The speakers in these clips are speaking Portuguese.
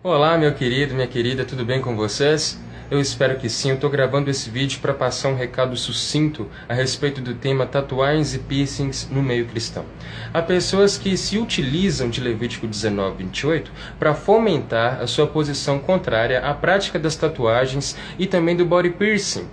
Olá, meu querido, minha querida, tudo bem com vocês? Eu espero que sim. Eu estou gravando esse vídeo para passar um recado sucinto a respeito do tema tatuagens e piercings no meio cristão. Há pessoas que se utilizam de Levítico 19:28 para fomentar a sua posição contrária à prática das tatuagens e também do body piercing.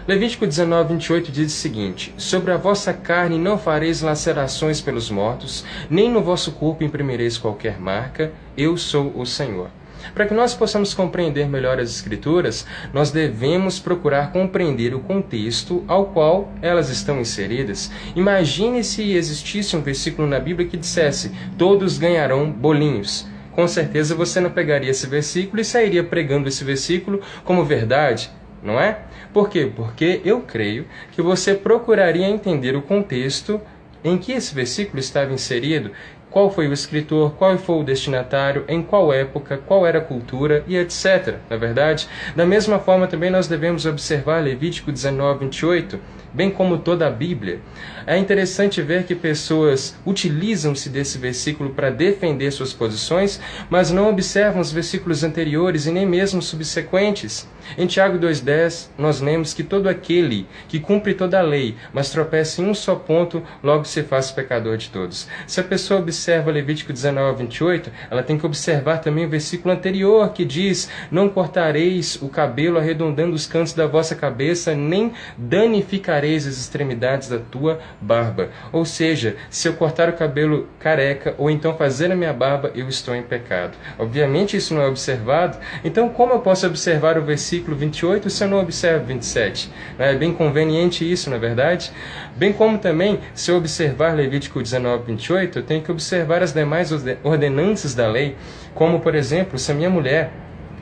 Levítico 19:28 diz o seguinte: sobre a vossa carne não fareis lacerações pelos mortos, nem no vosso corpo imprimireis qualquer marca, eu sou o Senhor. Para que nós possamos compreender melhor as Escrituras, nós devemos procurar compreender o contexto ao qual elas estão inseridas. Imagine se existisse um versículo na Bíblia que dissesse: todos ganharão bolinhos. Com certeza você não pegaria esse versículo e sairia pregando esse versículo como verdade, não é? Por quê? Porque eu creio que você procuraria entender o contexto em que esse versículo estava inserido, qual foi o escritor, qual foi o destinatário, em qual época, qual era a cultura e etc. Na verdade, da mesma forma também nós devemos observar Levítico 19:28, bem como toda a Bíblia. É interessante ver que pessoas utilizam-se desse versículo para defender suas posições, mas não observam os versículos anteriores e nem mesmo subsequentes. Em Tiago 2:10, nós lemos que todo aquele que cumpre toda a lei, mas tropeça em um só ponto, logo se faz pecador de todos. Se a pessoa observa Levítico 19:28, ela tem que observar também o versículo anterior que diz: não cortareis o cabelo arredondando os cantos da vossa cabeça, nem danificareis as extremidades da tua barba. Ou seja, se eu cortar o cabelo careca ou então fazer a minha barba, eu estou em pecado. Obviamente isso não é observado. Então como eu posso observar o versículo 28 se eu não observo 27? É bem conveniente isso, não é verdade? Bem como também, se eu observar Levítico 19:28, eu tenho que observar as demais ordenanças da lei, como por exemplo, se a minha mulher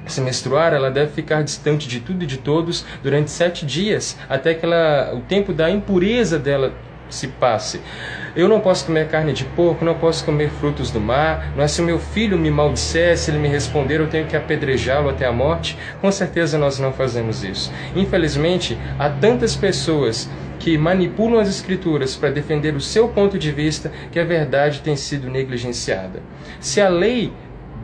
se menstruar, ela deve ficar distante de tudo e de todos durante 7 dias, até que o tempo da impureza dela se passe. Eu não posso comer carne de porco, não posso comer frutos do mar. Não é, se o meu filho me maldisser, se ele me responder, eu tenho que apedrejá-lo até a morte. Com certeza nós não fazemos isso. Infelizmente, há tantas pessoas que manipulam as Escrituras para defender o seu ponto de vista que a verdade tem sido negligenciada. Se a lei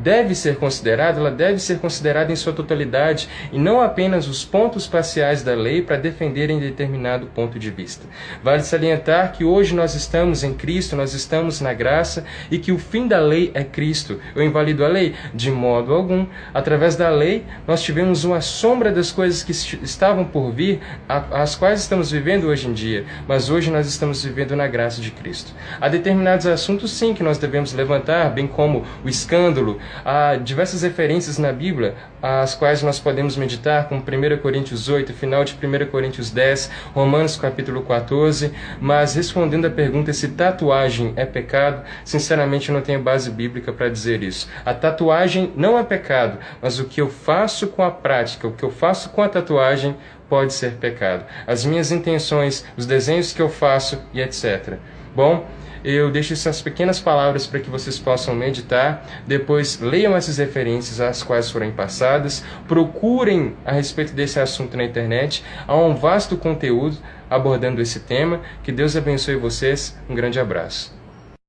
deve ser considerada, ela deve ser considerada em sua totalidade e não apenas os pontos parciais da lei para defenderem determinado ponto de vista. Vale salientar que hoje nós estamos em Cristo, nós estamos na graça e que o fim da lei é Cristo. Eu invalido a lei? De modo algum. Através da lei, nós tivemos uma sombra das coisas que estavam por vir, as quais estamos vivendo hoje em dia, mas hoje nós estamos vivendo na graça de Cristo. Há determinados assuntos, sim, que nós devemos levantar, bem como o escândalo. Há diversas referências na Bíblia, as quais nós podemos meditar, como 1 Coríntios 8, final de 1 Coríntios 10, Romanos capítulo 14, mas respondendo à pergunta se tatuagem é pecado, sinceramente eu não tenho base bíblica para dizer isso. A tatuagem não é pecado, mas o que eu faço com a prática, o que eu faço com a tatuagem pode ser pecado. As minhas intenções, os desenhos que eu faço e etc. Bom, eu deixo essas pequenas palavras para que vocês possam meditar, depois leiam essas referências às quais forem passadas, procurem a respeito desse assunto na internet, há um vasto conteúdo abordando esse tema. Que Deus abençoe vocês, um grande abraço.